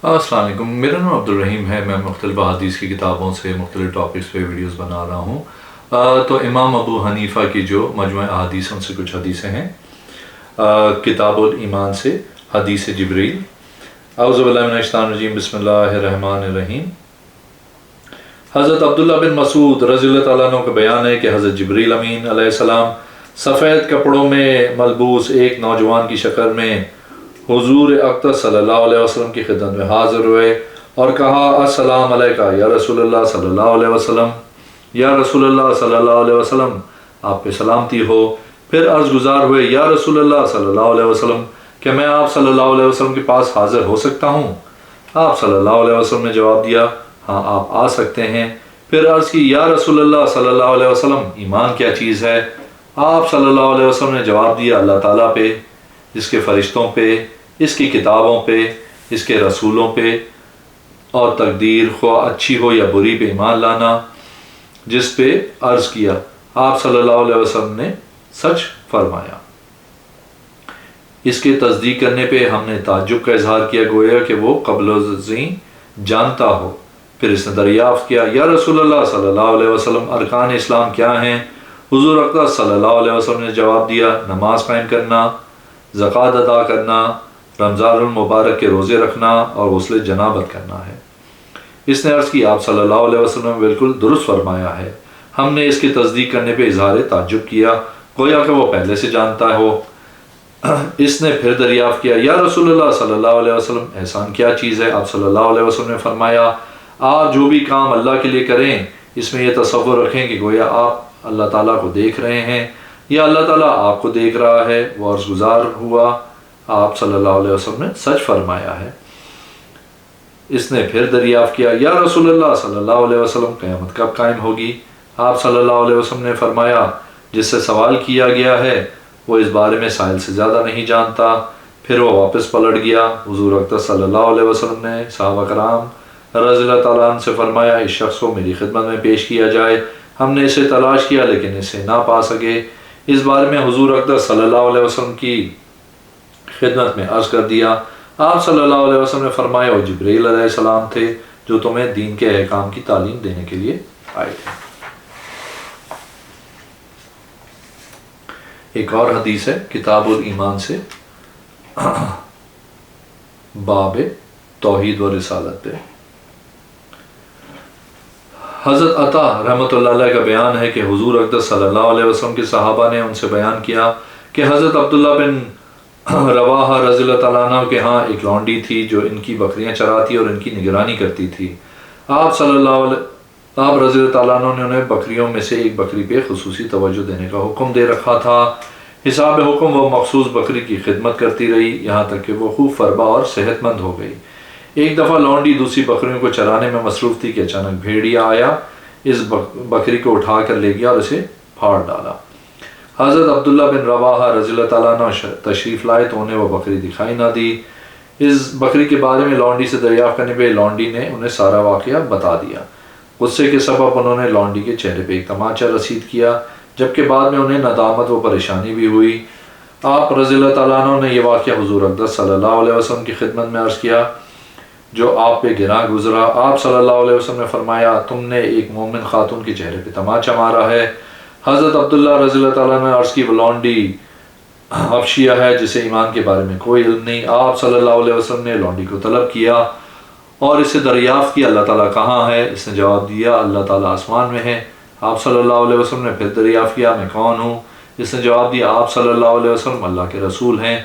السلام علیکم، میرا نام عبدالرحیم ہے۔ میں مختلف حدیث کی کتابوں سے مختلف ٹاپکس پہ ویڈیوز بنا رہا ہوں۔ تو امام ابو حنیفہ کی جو مجموعہ احادیث ان سے کچھ حدیثیں ہیں۔ کتاب الایمان سے حدیث جبریل۔ اعوذ باللہ من الشیطان الرجیم، بسم اللہ الرحمن الرحیم۔ حضرت عبداللہ بن مسعود رضی اللہ تعالیٰ عنہ کا بیان ہے کہ حضرت جبریل امین علیہ السلام سفید کپڑوں میں ملبوس ایک نوجوان کی شکل میں حضور اقدس صلی اللہ علیہ وسلم کی خدمت میں حاضر ہوئے اور کہا، السلام علیکہ یا رسول اللہ صلی اللہ علیہ وسلم، یا رسول اللہ صلی اللہ علیہ وسلم، آپ پہ سلامتی ہو۔ پھر عرض گزار ہوئے، یا رسول اللہ صلی اللہ علیہ وسلم، کہ میں آپ صلی اللہ علیہ وسلم کے پاس حاضر ہو سکتا ہوں؟ آپ صلی اللہ علیہ وسلم نے جواب دیا، ہاں آپ آ سکتے ہیں۔ پھر عرض کی، یا رسول اللہ صلی اللہ علیہ وسلم، ایمان کیا چیز ہے؟ آپ صلی اللہ علیہ وسلم نے جواب دیا، اللہ تعالیٰ پہ، اس کے فرشتوں پہ، اس کی کتابوں پہ، اس کے رسولوں پہ، اور تقدیر خواہ اچھی ہو یا بری پہ ایمان لانا۔ جس پہ عرض کیا، آپ صلی اللہ علیہ وسلم نے سچ فرمایا۔ اس کے تصدیق کرنے پہ ہم نے تعجب کا اظہار کیا، گویا کہ وہ قبل ازیں جانتا ہو۔ پھر اس نے دریافت کیا، یا رسول اللہ صلی اللہ علیہ وسلم، ارکان اسلام کیا ہیں؟ حضور اقدس صلی اللہ علیہ وسلم نے جواب دیا، نماز قائم کرنا، زکوٰۃ ادا کرنا، رمضان المبارک کے روزے رکھنا اور غسل جنابت کرنا ہے۔ اس نے عرض کی، آپ صلی اللہ علیہ وسلم نے بالکل درست فرمایا ہے۔ ہم نے اس کی تصدیق کرنے پہ اظہار تعجب کیا، گویا کہ وہ پہلے سے جانتا ہو۔ اس نے پھر دریافت کیا، یا رسول اللہ صلی اللہ علیہ وسلم، احسان کیا چیز ہے؟ آپ صلی اللہ علیہ وسلم نے فرمایا، آپ جو بھی کام اللہ کے لیے کریں اس میں یہ تصور رکھیں کہ گویا آپ اللہ تعالیٰ کو دیکھ رہے ہیں یا اللہ تعالیٰ آپ کو دیکھ رہا ہے۔ وہ عرض گزار ہوا، آپ صلی اللہ علیہ وسلم نے سچ فرمایا ہے۔ اس نے پھر دریافت کیا، یا رسول اللہ صلی اللہ علیہ وسلم، قیامت کب قائم ہوگی؟ آپ صلی اللہ علیہ وسلم نے فرمایا، جس سے سوال کیا گیا ہے وہ اس بارے میں سائل سے زیادہ نہیں جانتا۔ پھر وہ واپس پلٹ گیا۔ حضور اقدس صلی اللہ علیہ وسلم نے صحابہ کرام رضی اللہ تعالیٰ عنہ سے فرمایا، اس شخص کو میری خدمت میں پیش کیا جائے۔ ہم نے اسے تلاش کیا لیکن اسے نہ پا سکے۔ اس بارے میں حضور اقدس صلی اللہ علیہ وسلم کی خدمت میں عرض کر دیا۔ آپ صلی اللہ علیہ وسلم نے فرمایا، وہ جبریل علیہ السلام تھے جو تمہیں دین کے احکام کی تعلیم دینے کے لیے آئے تھے۔ ایک اور حدیث ہے کتاب الایمان سے، باب توحید و رسالت پہ۔ حضرت عطا رحمۃ اللہ علیہ کا بیان ہے کہ حضور اقدس صلی اللہ علیہ وسلم کے صحابہ نے ان سے بیان کیا کہ حضرت عبداللہ بن رواحہ رضی اللہ تعالیٰ عنہ کے ہاں ایک لونڈی تھی جو ان کی بکریاں چراتی اور ان کی نگرانی کرتی تھی۔ آپ رضی اللہ تعالیٰ عنہ نے انہیں بکریوں میں سے ایک بکری پہ خصوصی توجہ دینے کا حکم دے رکھا تھا۔ حساب حکم وہ مخصوص بکری کی خدمت کرتی رہی یہاں تک کہ وہ خوب فربا اور صحت مند ہو گئی۔ ایک دفعہ لونڈی دوسری بکریوں کو چرانے میں مصروف تھی کہ اچانک بھیڑیا آیا، اس بکری کو اٹھا کر لے گیا اور اسے پھاڑ ڈالا۔ حضرت عبداللہ بن رواحہ رضی اللہ تعالیٰ عنہ تشریف لائے تو انہیں وہ بکری دکھائی نہ دی۔ اس بکری کے بارے میں لونڈی سے دریافت کرنے پہ لونڈی نے انہیں سارا واقعہ بتا دیا۔ غصے کے سبب انہوں نے لونڈی کے چہرے پہ ایک تماچا رسید کیا، جبکہ بعد میں انہیں ندامت و پریشانی بھی ہوئی۔ آپ رضی اللہ تعالیٰ عنہ نے یہ واقعہ حضور اقدس صلی اللہ علیہ وسلم کی خدمت میں عرض کیا جو آپ پہ گراں گزرا۔ آپ صلی اللہ علیہ وسلم نے فرمایا، تم نے ایک مومن خاتون کے چہرے پہ تماچا مارا ہے۔ حضرت عبداللہ رضی اللہ تعالیٰ نے عرض کی، وہ لونڈی حبشیہ ہے جسے ایمان کے بارے میں کوئی علم نہیں۔ آپ صلی اللہ علیہ وسلم نے لونڈی کو طلب کیا اور اسے دریافت کیا، اللہ تعالیٰ کہاں ہے؟ اس نے جواب دیا، اللہ تعالیٰ آسمان میں ہے۔ آپ صلی اللہ علیہ وسلم نے پھر دریافت کیا، میں کون ہوں؟ اس نے جواب دیا، آپ صلی اللہ علیہ وسلم اللہ کے رسول ہیں۔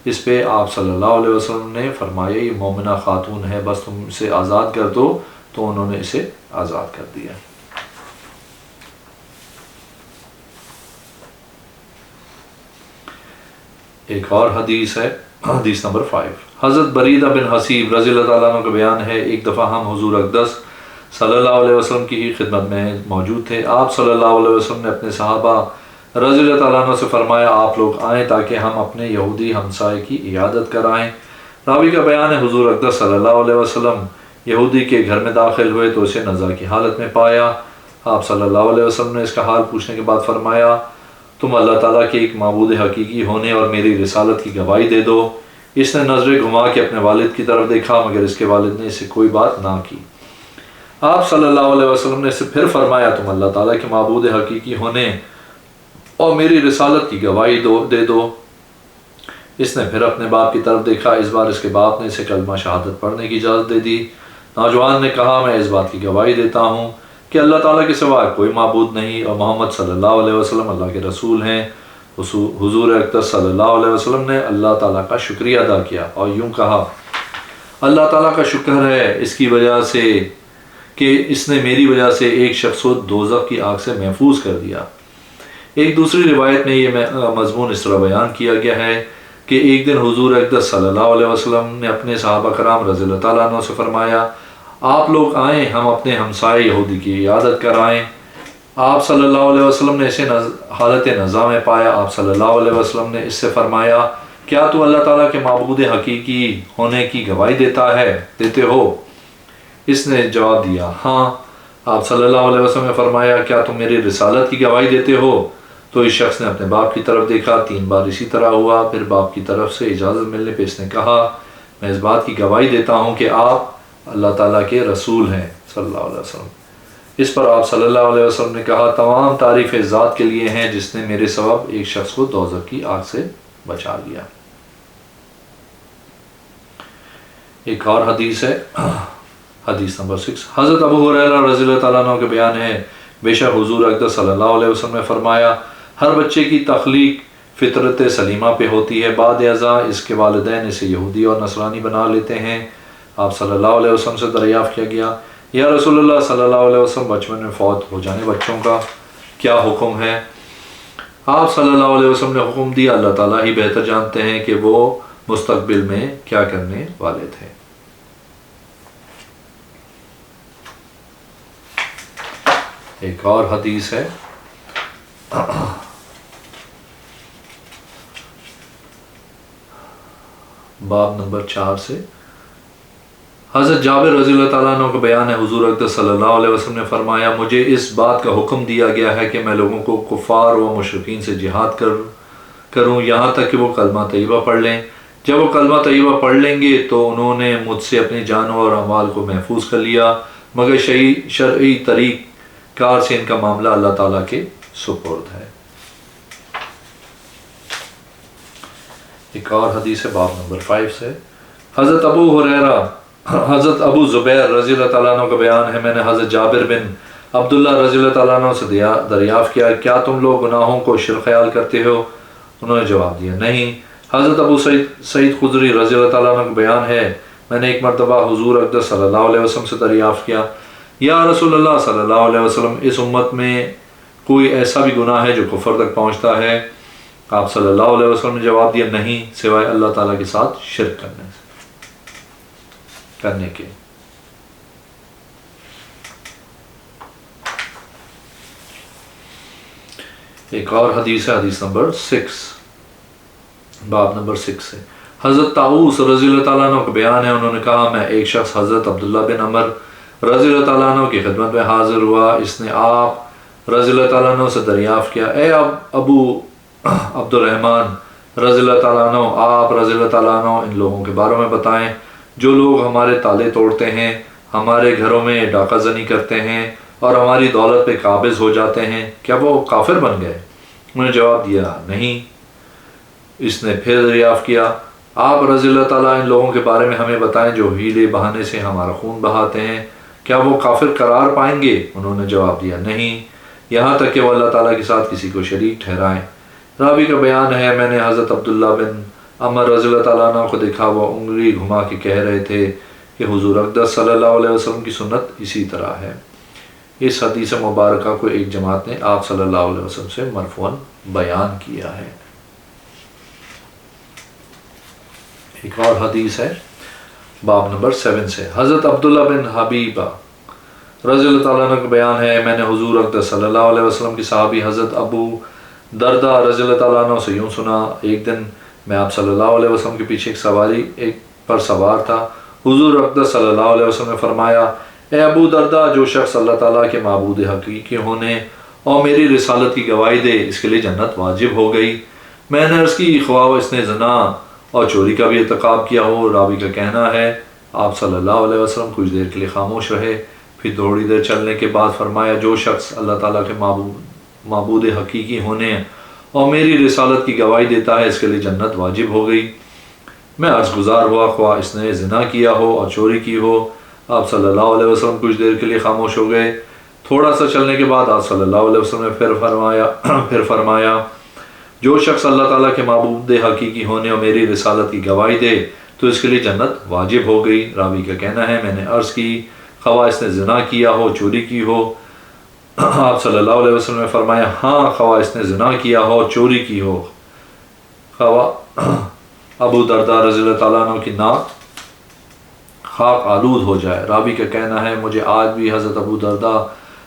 اس پہ آپ صلی اللہ علیہ وسلم نے فرمایا، یہ مومنہ خاتون ہے، بس تم اسے آزاد کر دو۔ تو انہوں نے اسے آزاد کر دیا۔ ایک اور حدیث ہے، حدیث نمبر 5۔ حضرت بریدہ بن حصیب رضی اللہ تعالیٰ عنہ کا بیان ہے، ایک دفعہ ہم حضور اقدس صلی اللہ علیہ وسلم کی ہی خدمت میں موجود تھے۔ آپ صلی اللہ علیہ وسلم نے اپنے صحابہ رضی اللہ تعالیٰ عنہ سے فرمایا، آپ لوگ آئیں تاکہ ہم اپنے یہودی ہمسائے کی عیادت کرائیں۔ راوی کا بیان ہے، حضور اقدس صلی اللہ علیہ وسلم یہودی کے گھر میں داخل ہوئے تو اسے نزا کی حالت میں پایا۔ آپ صلی اللہ علیہ وسلم نے اس کا حال پوچھنے کے بعد فرمایا، تم اللہ تعالیٰ کے ایک معبود حقیقی ہونے اور میری رسالت کی گواہی دے دو۔ اس نے نظریں گھما کے اپنے والد کی طرف دیکھا مگر اس کے والد نے اسے کوئی بات نہ کی۔ آپ صلی اللہ علیہ وسلم نے اسے پھر فرمایا تم اللہ تعالیٰ کے معبود حقیقی ہونے اور میری رسالت کی گواہی دے دو۔ اس نے پھر اپنے باپ کی طرف دیکھا، اس بار اس کے باپ نے اسے کلمہ شہادت پڑھنے کی اجازت دے دی۔ نوجوان نے کہا میں اس بات کی گواہی دیتا ہوں کہ اللہ تعالیٰ کے سوا کوئی معبود نہیں اور محمد صلی اللہ علیہ وسلم اللہ کے رسول ہیں۔ حضور اقدس صلی اللہ علیہ وسلم نے اللہ تعالیٰ کا شکریہ ادا کیا اور یوں کہا اللہ تعالیٰ کا شکر ہے اس کی وجہ سے کہ اس نے میری وجہ سے ایک شخص کو دوزخ کی آگ سے محفوظ کر دیا۔ ایک دوسری روایت میں یہ مضمون اس طرح بیان کیا گیا ہے کہ ایک دن حضور اقدس صلی اللہ علیہ وسلم نے اپنے صحابہ کرام رضی اللہ تعالیٰ عنہ سے فرمایا آپ لوگ آئیں ہم اپنے ہمسائے یہودی کی عیادت کرائیں۔ آپ صلی اللہ علیہ وسلم نے اسے حالت نزا میں پایا۔ آپ صلی اللہ علیہ وسلم نے اس سے فرمایا کیا تو اللہ تعالیٰ کے معبود حقیقی ہونے کی گواہی دیتے ہو؟ اس نے جواب دیا ہاں۔ آپ صلی اللہ علیہ وسلم نے فرمایا کیا تم میری رسالت کی گواہی دیتے ہو؟ تو اس شخص نے اپنے باپ کی طرف دیکھا، 3 بار اسی طرح ہوا۔ پھر باپ کی طرف سے اجازت ملنے پہ اس نے کہا میں اس بات کی گواہی دیتا ہوں کہ آپ اللہ تعالیٰ کے رسول ہیں صلی اللہ علیہ وسلم۔ اس پر آپ صلی اللہ علیہ وسلم نے کہا تمام تعریف ذات کے لیے ہیں جس نے میرے سبب ایک شخص کو دوزخ کی آگ سے بچا لیا۔ ایک اور حدیث ہے، حدیث نمبر 6۔ حضرت ابو ہریرہ رضی اللہ تعالیٰ عنہ کے بیان ہے بے شک حضور اقدس صلی اللہ علیہ وسلم نے فرمایا ہر بچے کی تخلیق فطرت سلیمہ پہ ہوتی ہے، بعد ازاں اس کے والدین اسے یہودی اور نصرانی بنا لیتے ہیں۔ آپ صلی اللہ علیہ وسلم سے دریافت کیا گیا یا رسول اللہ صلی اللہ علیہ وسلم بچپن میں فوت ہو جانے بچوں کا کیا حکم ہے؟ آپ صلی اللہ علیہ وسلم نے حکم دیا اللہ تعالیٰ ہی بہتر جانتے ہیں کہ وہ مستقبل میں کیا کرنے والے تھے۔ ایک اور حدیث ہے باب نمبر 4 سے۔ حضرت جابر رضی اللہ تعالیٰ عنہ کا بیان ہے حضور اقدس صلی اللہ علیہ وسلم نے فرمایا مجھے اس بات کا حکم دیا گیا ہے کہ میں لوگوں کو کفار و مشرکین سے جہاد کروں یہاں تک کہ وہ کلمہ طیبہ پڑھ لیں۔ جب وہ کلمہ طیبہ پڑھ لیں گے تو انہوں نے مجھ سے اپنی جانوں اور اموال کو محفوظ کر لیا مگر شرعی طریق کار سے ان کا معاملہ اللہ تعالیٰ کے سپرد ہے۔ ایک اور حدیث ہے باب نمبر 5 سے۔ حضرت ابو زبیر رضی اللہ تعالیٰ عنہ کا بیان ہے میں نے حضرت جابر بن عبداللہ رضی اللہ تعالیٰ عنہ سے دریافت کیا کیا تم لوگ گناہوں کو شر خیال کرتے ہو؟ انہوں نے جواب دیا نہیں۔ حضرت ابو سعید خدری رضی اللہ تعالیٰ عنہ کا بیان ہے میں نے ایک مرتبہ حضور اقدس صلی اللہ علیہ وسلم سے دریافت کیا یا رسول اللہ صلی اللہ علیہ وسلم اس امت میں کوئی ایسا بھی گناہ ہے جو کفر تک پہنچتا ہے؟ آپ صلی اللہ علیہ وسلم نے جواب دیا نہیں سوائے اللہ تعالیٰ کے ساتھ شرک کرنے کے۔ ایک اور حدیث ہے حدیث نمبر 6 باب نمبر 6 سے۔ حضرت طاؤوس رضی اللہ تعالیٰ عنہ کا بیان ہے انہوں نے کہا میں ایک شخص حضرت عبداللہ بن عمر رضی اللہ تعالیٰ عنہ کی خدمت میں حاضر ہوا۔ اس نے آپ رضی اللہ تعالیٰ عنہ سے دریافت کیا اے ابو عبد الرحمن رضی اللہ تعالیٰ عنہ آپ رضی اللہ تعالیٰ عنہ ان لوگوں کے بارے میں بتائیں جو لوگ ہمارے تالے توڑتے ہیں، ہمارے گھروں میں ڈاکہ زنی کرتے ہیں اور ہماری دولت پہ قابض ہو جاتے ہیں، کیا وہ کافر بن گئے؟ انہوں نے جواب دیا نہیں۔ اس نے پھر دریافت کیا آپ رضی اللہ تعالیٰ ان لوگوں کے بارے میں ہمیں بتائیں جو ہیلے بہانے سے ہمارا خون بہاتے ہیں، کیا وہ کافر قرار پائیں گے؟ انہوں نے جواب دیا نہیں یہاں تک کہ وہ اللہ تعالیٰ کے ساتھ کسی کو شریک ٹھہرائیں۔ راوی کا بیان ہے میں نے حضرت عبداللہ بن عمر رضی اللہ تعالیٰ عنہ کو دیکھا وہ انگلی گھما کے کہہ رہے تھے کہ حضور اقدس صلی اللہ علیہ وسلم کی سنت اسی طرح ہے۔ اس حدیث مبارکہ کو ایک جماعت نے آپ صلی اللہ علیہ وسلم سے مرفوعاً بیان کیا ہے۔ ایک اور حدیث ہے باب نمبر 7 سے۔ حضرت عبداللہ بن حبیبہ رضی اللہ تعالیٰ عنہ کا بیان ہے میں نے حضور اقدس صلی اللہ علیہ وسلم کی صحابی حضرت ابو دردہ رضی اللہ تعالیٰ عنہ سے یوں سنا ایک دن میں آپ صلی اللہ علیہ وسلم کے پیچھے ایک پر سوار تھا۔ حضور اقدس صلی اللہ علیہ وسلم نے فرمایا اے ابو دردہ جو شخص اللہ تعالیٰ کے معبود حقیقی ہونے اور میری رسالت کی گواہی دے اس کے لیے جنت واجب ہو گئی۔ میں نے عرض کی خواہ اس نے زنا اور چوری کا بھی ارتکاب کیا ہو۔ راوی کا کہنا ہے آپ صلی اللہ علیہ وسلم کچھ دیر کے لیے خاموش رہے، پھر تھوڑی دیر چلنے کے بعد فرمایا جو شخص اللہ تعالیٰ کے معبود حقیقی ہونے اور میری رسالت کی گواہی دیتا ہے اس کے لیے جنت واجب ہو گئی۔ میں عرض گزار ہوا خواہ اس نے زنا کیا ہو اور چوری کی ہو۔ آپ صلی اللہ علیہ وسلم کچھ دیر کے لیے خاموش ہو گئے۔ تھوڑا سا چلنے کے بعد آپ صلی اللہ علیہ وسلم نے پھر فرمایا جو شخص اللہ تعالیٰ کے معبود حقیقی ہونے اور میری رسالت کی گواہی دے تو اس کے لیے جنت واجب ہو گئی۔ راوی کا کہنا ہے میں نے عرض کی خواہ اس نے زنا کیا ہو چوری کی ہو۔ آپ صلی اللہ علیہ وسلم نے فرمایا ہاں خواہ اس نے زنا کیا ہو چوری کی ہو۔ خواہ ابو درداء رضی اللہ تعالیٰ عنہ کی ناک خاک آلود ہو جائے۔ راوی کا کہنا ہے مجھے آج بھی حضرت ابو درداء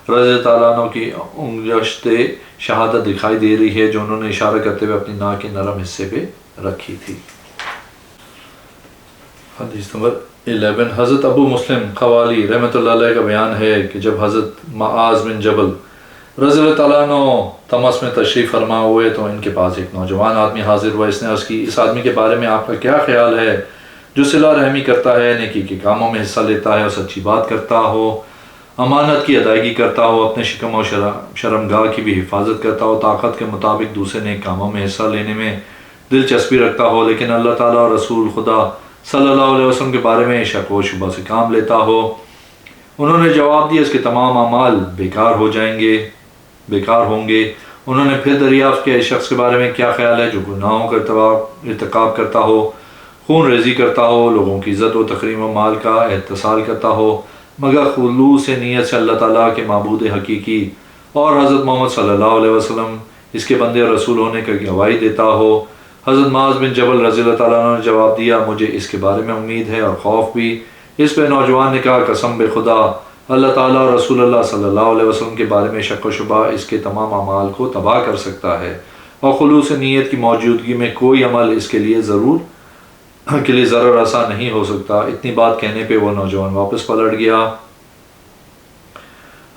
رضی اللہ تعالیٰ عنہ کی انگشت شہادت دکھائی دے رہی ہے جو انہوں نے اشارہ کرتے ہوئے اپنی ناک کے نرم حصے پہ رکھی تھی۔ حدیث نمبر 11 حضرت ابو مسلم قوالی رحمۃ اللہ علیہ کا بیان ہے کہ جب حضرت معاذ بن جبل رضی اللہ تعالیٰ عنہ تمس میں تشریف فرما ہوئے تو ان کے پاس ایک نوجوان آدمی حاضر ہوا۔ اس نے عرض کی اس آدمی کے بارے میں آپ کا کیا خیال ہے جو صلہ رحمی کرتا ہے، نیکی کے کاموں میں حصہ لیتا ہے اور سچی بات کرتا ہو، امانت کی ادائیگی کرتا ہو، اپنے شکم و شرمگاہ کی بھی حفاظت کرتا ہو، طاقت کے مطابق دوسرے نیک کاموں میں حصہ لینے میں دلچسپی رکھتا ہو لیکن اللہ تعالیٰ اور رسول خدا صلی اللہ علیہ وسلم کے بارے میں شک و شبہ سے کام لیتا ہو۔ انہوں نے جواب دیا اس کے تمام اعمال بیکار ہوں گے۔ انہوں نے پھر دریافت کیا اس شخص کے بارے میں کیا خیال ہے جو گناہوں کا ارتکاب کرتا ہو، خون ریزی کرتا ہو، لوگوں کی عزت و تکریم و مال کا احتسال کرتا ہو مگر خلوص نیت سے اللہ تعالیٰ کے معبود حقیقی اور حضرت محمد صلی اللہ علیہ وسلم اس کے بندے اور رسول ہونے کا گواہی دیتا ہو۔ حضرت معاذ بن جبل رضی اللہ تعالیٰ عنہ نے جواب دیا مجھے اس کے بارے میں امید ہے اور خوف بھی۔ اس پہ نوجوان نے کہا قسم بے خدا اللہ تعالیٰ اور رسول اللہ صلی اللہ علیہ وسلم کے بارے میں شک و شبہ اس کے تمام اعمال کو تباہ کر سکتا ہے اور خلوص نیت کی موجودگی میں کوئی عمل اس کے لیے ضرر رسا نہیں ہو سکتا۔ اتنی بات کہنے پہ وہ نوجوان واپس پلٹ گیا۔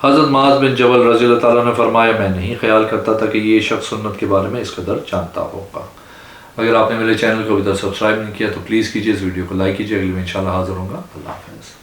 حضرت معاذ بن جبل رضی اللہ تعالیٰ نے فرمایا میں نہیں خیال کرتا تھا کہ یہ شخص سنت کے بارے میں اس قدر جانتا ہوگا۔ اگر آپ نے میرے چینل کو ابھی تک سبسکرائب نہیں کیا تو پلیز کیجیے، اس ویڈیو کو لائک کیجیے۔ اگلی میں انشاءاللہ حاضر ہوں گا۔ اللہ حافظ۔